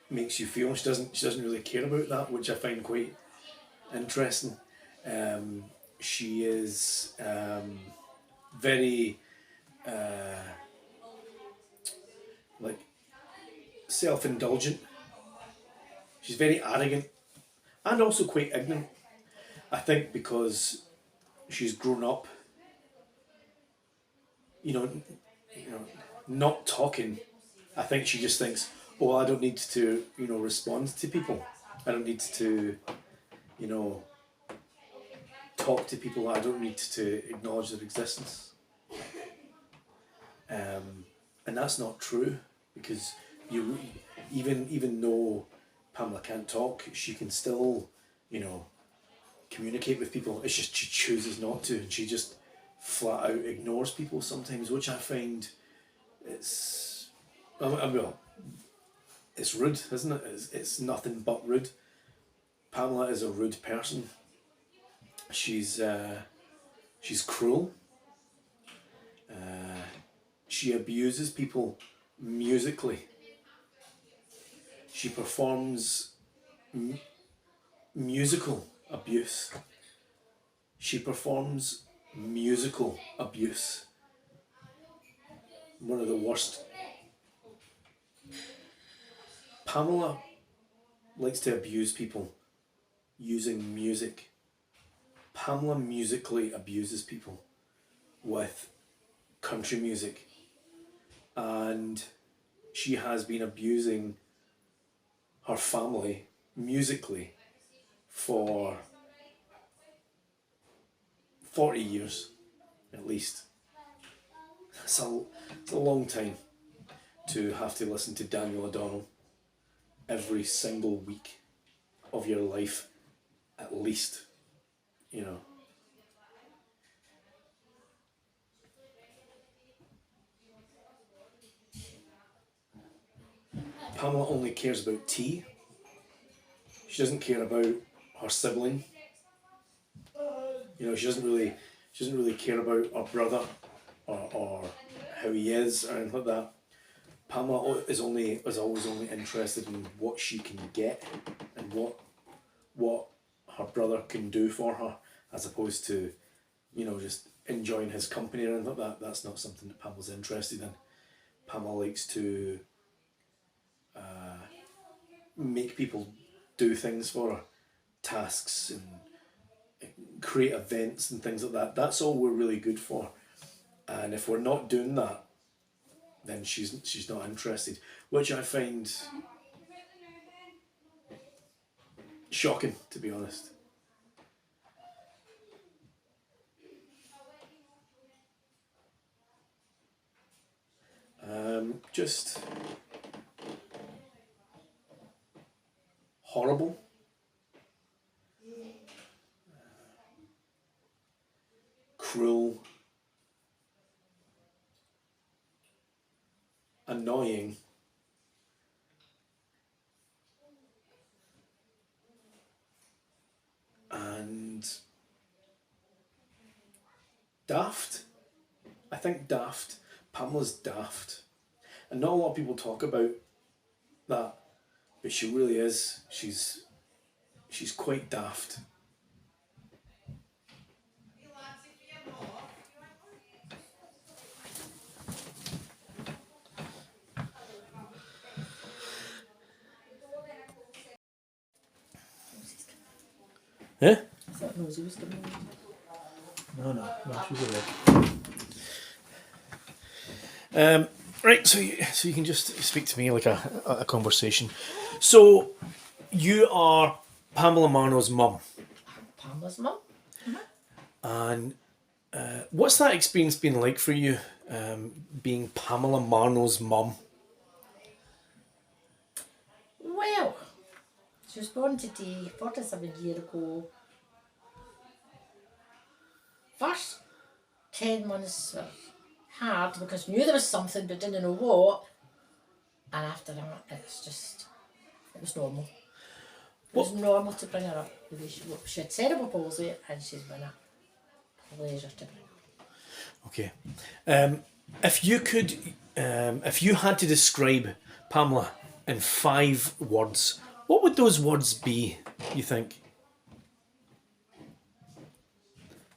makes you feel. She doesn't really care about that, which I find quite interesting. She is very self-indulgent. She's very arrogant and also quite ignorant. I think because she's grown up, not talking. I think she just thinks, oh, I don't need to, respond to people. I don't need to, talk to people. I don't need to acknowledge their existence. And that's not true, because even though Pamela can't talk, she can still, communicate with people. It's just she chooses not to, and she just flat out ignores people sometimes, which I find it's rude, isn't it? It's nothing but rude. Pamela is a rude person. She's cruel. She abuses people musically. She performs musical abuse. She performs musical abuse. One of the worst. Pamela likes to abuse people using music. Pamela musically abuses people with country music. And she has been abusing her family musically for 40 years at least. It's a long time to have to listen to Daniel O'Donnell every single week of your life, at least, you know. Pamela only cares about tea. She doesn't care about her sibling. You know, she doesn't really care about her brother or how he is or anything like that. Pamela is always only interested in what she can get and what her brother can do for her, as opposed to, you know, just enjoying his company or anything like that. That's not something that Pamela's interested in. Pamela likes to make people do things for her, tasks and create events and things like that. That's all we're really good for. And if we're not doing that, then she's not interested, which I find shocking, to be honest. Just horrible. Cruel. Annoying. And daft. I think daft. Pamela's daft. And not a lot of people talk about that, but she really is. She's quite daft. Yeah? I thought Rosie was coming. No, she's alright. Right, so you can just speak to me like a conversation. So, you are Pamela Marno's mum. Pamela's mum. And what's that experience been like for you, being Pamela Marno's mum? Well, she was born today, 47 years ago. First 10 months were hard because we knew there was something but didn't know what. And after that, it was normal. It was normal to bring her up the way she was. She had cerebral palsy and she's been a pleasure to bring up. Okay. If you had to describe Pamela in 5 words, what would those words be, you think?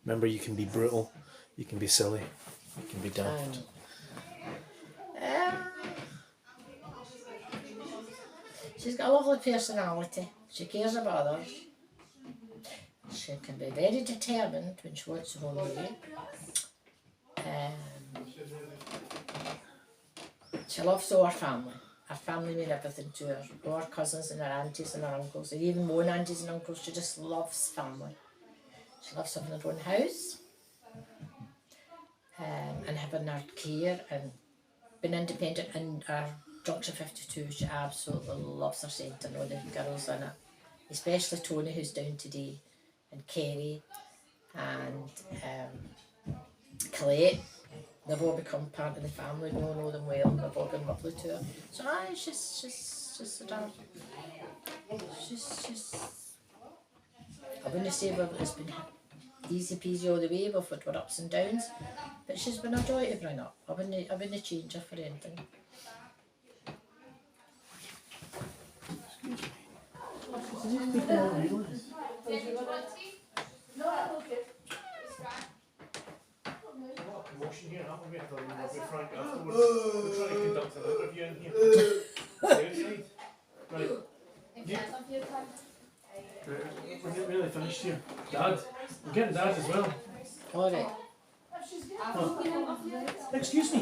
Remember, you can be brutal, you can be silly, you can be daft. She's got a lovely personality. She cares about others. She can be very determined when she wants to go away. She loves all her family. Her family mean everything to her. All her cousins and her aunties and her uncles, and even more aunties and uncles. She just loves family. She loves having her own house and having her care and being independent. And her Junction 52, she absolutely loves her centre and all the girls in it, especially Tony, who's down today, and Kerry and Colette. They've all become part of the family. We all know them well. They've all been lovely to her. So she's just a dog. She's. I wouldn't say it's been easy peasy all the way. We've had our ups and downs, but she's been a joy to bring up. I wouldn't change her for anything. Commotion here, haven't we? I thought we would be frank afterwards. We're trying to conduct an interview in here. Outside. Right. We're nearly finished here. Dad. We're getting Dad as well. Alright. Excuse me.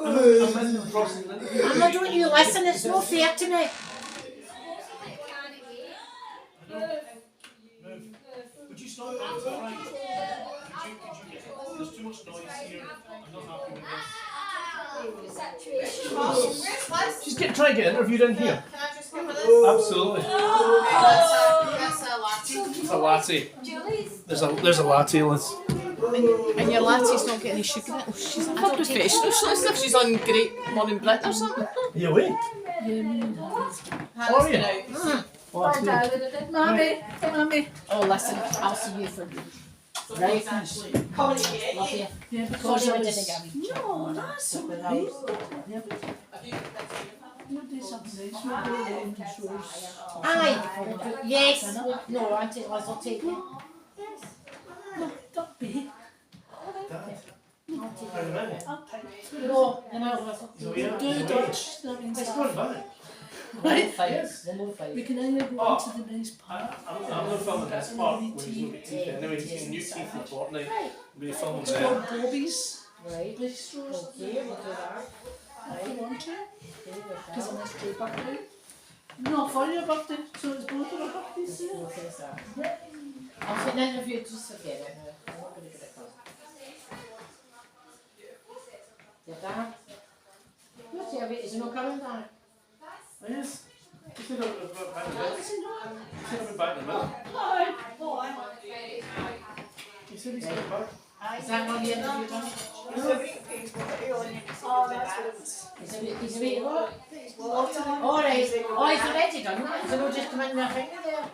I'm in the process of an interview. Anna, don't you listen, it's not fair to me. Would you stop that? Is that right? Could you get... There's too much noise here. I'm not happy with this. She's trying to get interviewed in here. Can I just give her this? Absolutely. That's a latte. It's a latte. There's a latte, Liz. And your latte's not getting any sugar in it. Oh, she's a professional. She looks like she's on Great Morning Britain or something. Are you awake? Hannah's been out. Mammy, Mammy. Oh, listen, I'll see you for right. Love you. Yeah, because Sorry I I was... didn't get me. No, that's alright. We'll do something nice. We'll go there and shows. Aye. Yes. No, Auntie Liz will take you. No, don't be. Dad. I'll take it. No, then I'll Liz will So take yeah. Do Dutch. That means It's going back. Right. Fights. No more we fights. can either go into the nice part. I'm not filming this part where he's going to get teeth. Anyway, he's getting new teeth in a fortnight. I'm going to film him It's there. called Bobby's Right. Bistros. Okay, we'll do that. If you want to. Okay, Because I'm a straight birthday. No, for your birthday. So it's both of our birthdays. Yeah. we'll finish that. I'll take an interview, just forget it now. I'm not going to get it done. Your dad? What's your weight? Is he not coming down? Yes. He said I'll be back in a minute. He said I'll be back in a minute. He said he's coming back. Is that one the interview done? He's a wee lot. Alright. Oh, he's already done it. So we'll just come in with a finger there.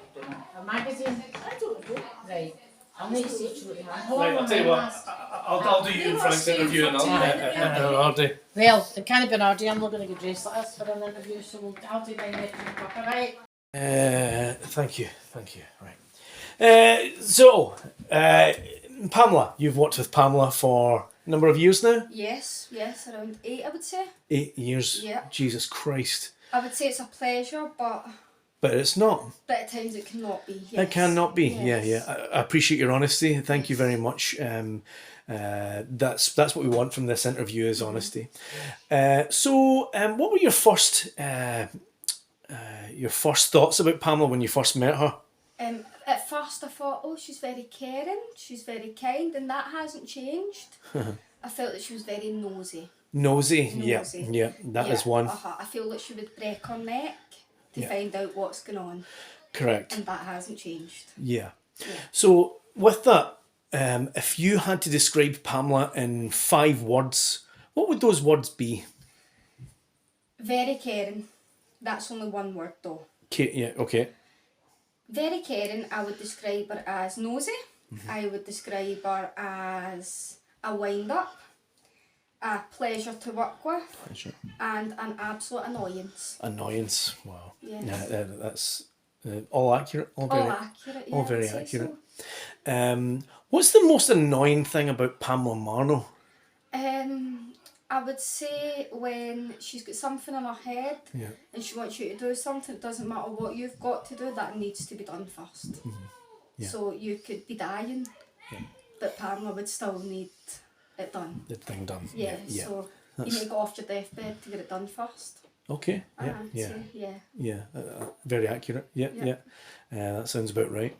A magazine. I don't know. Right. I'll need to see it through. Right, I'll tell you what. I'll do you and Frank's interview and I'll do. Well, it can't be Bernardi. I'm not going to get dressed like this for an interview, so I'll do mine later. Alright. Thank you. Right. Pamela, you've worked with Pamela for a number of years now? Yes, around 8 I would say. 8 years? Yeah. Jesus Christ. I would say it's a pleasure, but It's not. at times it cannot be. Yes. It cannot be. Yes. Yeah. I appreciate your honesty. Thank you very much. That's what we want from this interview is honesty. So, what were your first thoughts about Pamela when you first met her? At first I thought, oh, she's very caring, she's very kind, and that hasn't changed. I felt that she was very nosy. Nosy. Nosy. Yeah. That is one. I feel that she would break her neck to find out what's going on, Correct. and that hasn't changed. Yeah. So with that, if you had to describe Pamela in 5 words, what would those words be? Very caring. That's only one word though. Okay. Very caring, I would describe her as nosy. I would describe her as a wind-up, a pleasure to work with, and an absolute annoyance. Annoyance. Wow. Yes. Yeah, that's all accurate. All accurate, yeah. all very I'd say accurate. so. What's the most annoying thing about Pamela Marno? I would say when she's got something in her head and she wants you to do something, it doesn't matter what you've got to do, that needs to be done first. Yeah. So you could be dying, but Pamela would still need it done. The thing done. Yeah, so you need to go off your deathbed to get it done first. Okay. Yeah. Very accurate. Yeah. That sounds about right.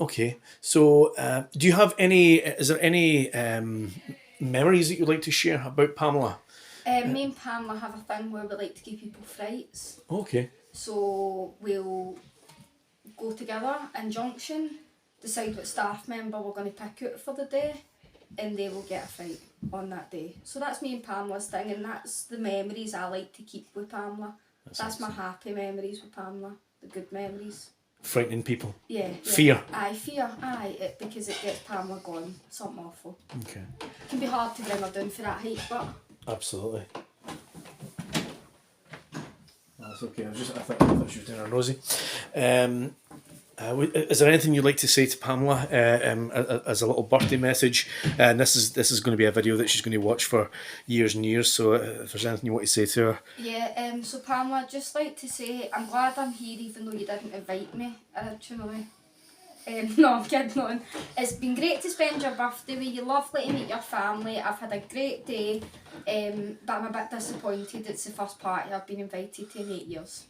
Okay. So, do you have any? Is there any memories that you'd like to share about Pamela? Me and Pamela have a thing where we like to give people frights. Okay. So we'll go together in junction, decide what staff member we're going to pick out for the day, and they will get a fright on that day. So that's me and Pamela's thing, and that's the memories I like to keep with Pamela. That's my happy memories with Pamela, the good memories. Frightening people. Yeah. Fear. Aye, fear. Aye, because it gets Pamela going. Something awful. Okay. It can be hard to bring her down for that height, but... Absolutely. That's okay. I thought she was doing her nosy. Is there anything you'd like to say to Pamela as a little birthday message? And this is going to be a video that she's going to watch for years and years. So if there's anything you want to say to her. Yeah, so Pamela, I'd just like to say I'm glad I'm here even though you didn't invite me originally. No, I'm kidding on. It's been great to spend your birthday with you, lovely to meet your family. I've had a great day, but I'm a bit disappointed it's the first party I've been invited to in 8 years.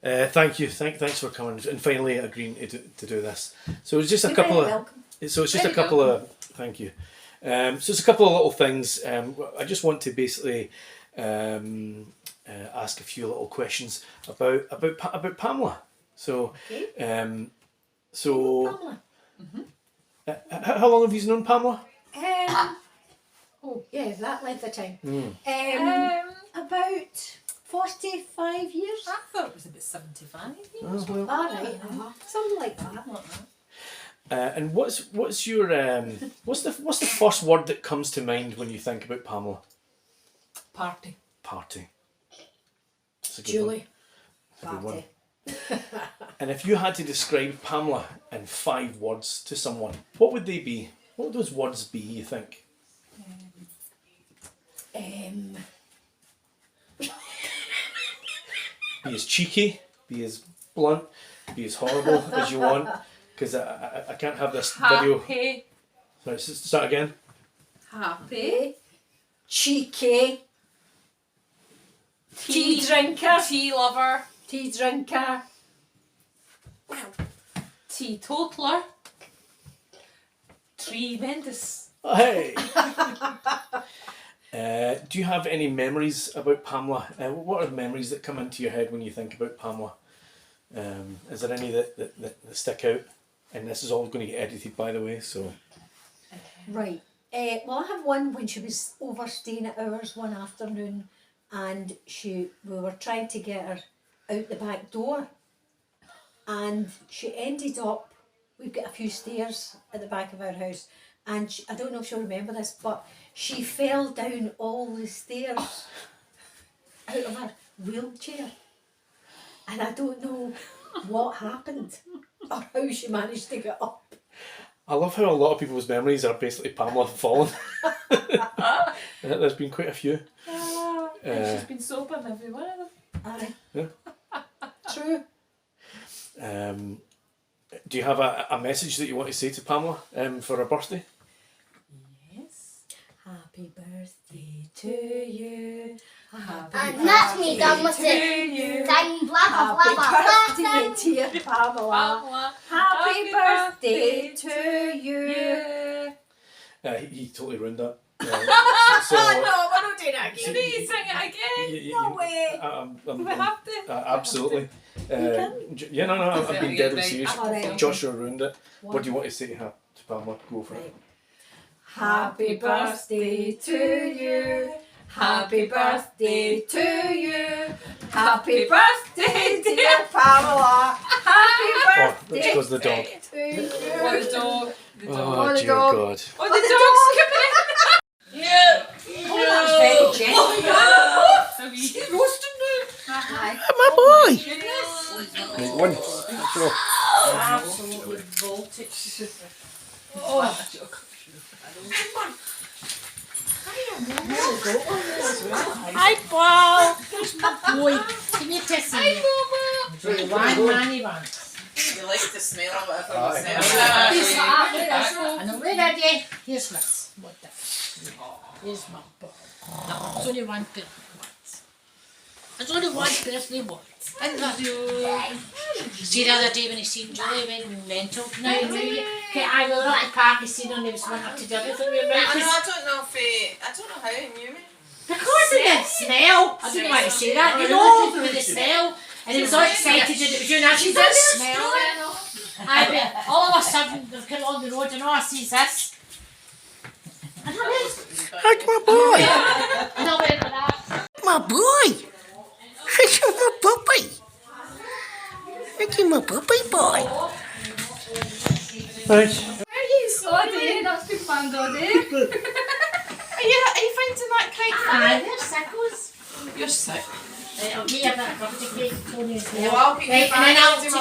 Thank you. Thanks for coming and finally agreeing to do this. So it's just a couple of. So it's just a couple of. Thank you. So it's a couple of little things. I just want to basically ask a few little questions about Pamela. So, Pamela. How long have you known Pamela? Oh, yeah, that length of time. About 45 years. I thought it was about 75 years. Oh, well. All right, something like that. And what's your what's the first word that comes to mind when you think about Pamela? Party. Party. That's a good Julie. one. That's a good one. Party. And if you had to describe Pamela in 5 words to someone, what would they be? What would those words be, you think? Be as cheeky, be as blunt, be as horrible as you want, because I can't have this video. Happy. Sorry, start again. Happy. Cheeky. Tea drinker. Tea lover. Tea drinker. Teetotaler. Tremendous. Hey! Do you have any memories about Pamela? What are the memories that come into your head when you think about Pamela? Is there any that stick out? And this is all going to get edited, by the way, so... Right. Well, I have one when she was overstaying at ours one afternoon, and we were trying to get her out the back door, and she ended up, we've got a few stairs at the back of our house, and I don't know if she'll remember this, but she fell down all the stairs out of her wheelchair, and I don't know what happened or how she managed to get up. I love how a lot of people's memories are basically Pamela falling. There's been quite a few. And she's been sober in every one of them. Aye. Yeah. True. Do you have a message that you want to say to Pamela for her birthday? Yes. Happy birthday to you. Happy And that's me done with to it. you. Sing blah blah Happy blah blah blah. birthday, dear Pamela. Pamela. Happy birthday to you. He totally ruined that. No, we're not doing that You again. need to sing it again. No way. We have to. Absolutely. Yeah, no, I'm being deadly serious. Alright. Joshua ruined it. What do you want to say to Pamela? Go for it. Happy birthday to you. Happy birthday to you. Happy birthday, dear Pamela. Happy Oh, birthday there goes the dog. to you. Oh, the dog. The dog. Oh, the dear dog. God. Oh, the dog's coming in. Yeah. Oh, that's very gentle. She's roasting now. My boy! Goodness. Right, one. So, Absolutely voltage. Oh. Hi, Paul. There's my boy. Can you kiss him? One manny one. You like the smell of whatever Aye. you smell. I know we're ready. Here's this. What the? Here's my ball. No, there's only one birthday once. There's only one birthday once. And that see the other day when he seen Julie went mental. Now you knew you. Okay, I will at the party scene and he was running up to do everything with me. I don't know how he knew me. Because of the smell. I didn't want to say that. You know, with the smell. And he was all excited and it was you and I. She's got smell. All of a sudden, they've come on the road and all I see is this. And I went, That's my boy. and I went like that. My boy. This is my puppy. This is my puppy boy. Right. Oh dear, that's been fun though, dear. Are you finding that quite Aye, funny? they're sickles. You're sick. I'll give you a bit of birthday cake, Tony, as well. I'll get you Right, back. and then I'll take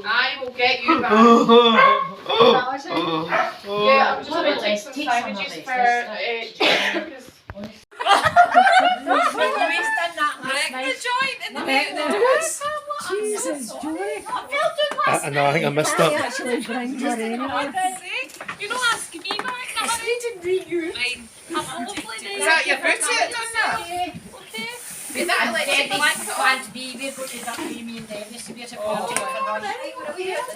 I will get you back. you. Yeah, I'm just What going to about take this? some Take time some of just this, for this. Jen, because Louise done that last night. joint in the Jesus, Joey. I know, I think I missed that. You know, ask me back. I didn't read you. Have a lovely day. Is that your booty that done that? Is that like Debbie's planned to be here because that me and Debbie should be at a party for lunch.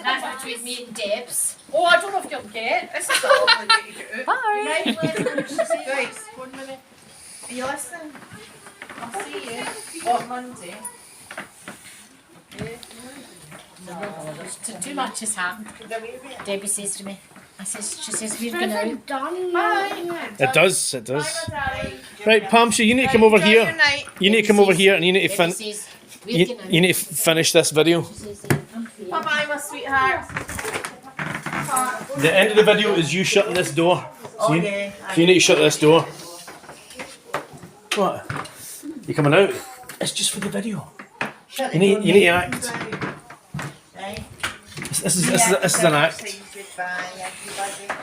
That's between me and Debs. Oh, I don't know if you'll get. This is a lovely day to get out. Bye. Guys, 1 minute. Are you listening? I'll see you on Monday. Too much has happened. Debbie says to me, she says, we're going out. Bye. It does, it does. Bye, my darling. Right, Pam, so you need to come over Enjoy here. your night. You need to come over here and you need to Debbie fin. says, we're going out. You need to finish this video. Bye-bye, my sweetheart. The end of the video is you shutting this door. So you, yeah. so you need to shut this door. What? You coming out? It's just for the video. You need to act. Right. This is an act. Goodbye, everybody.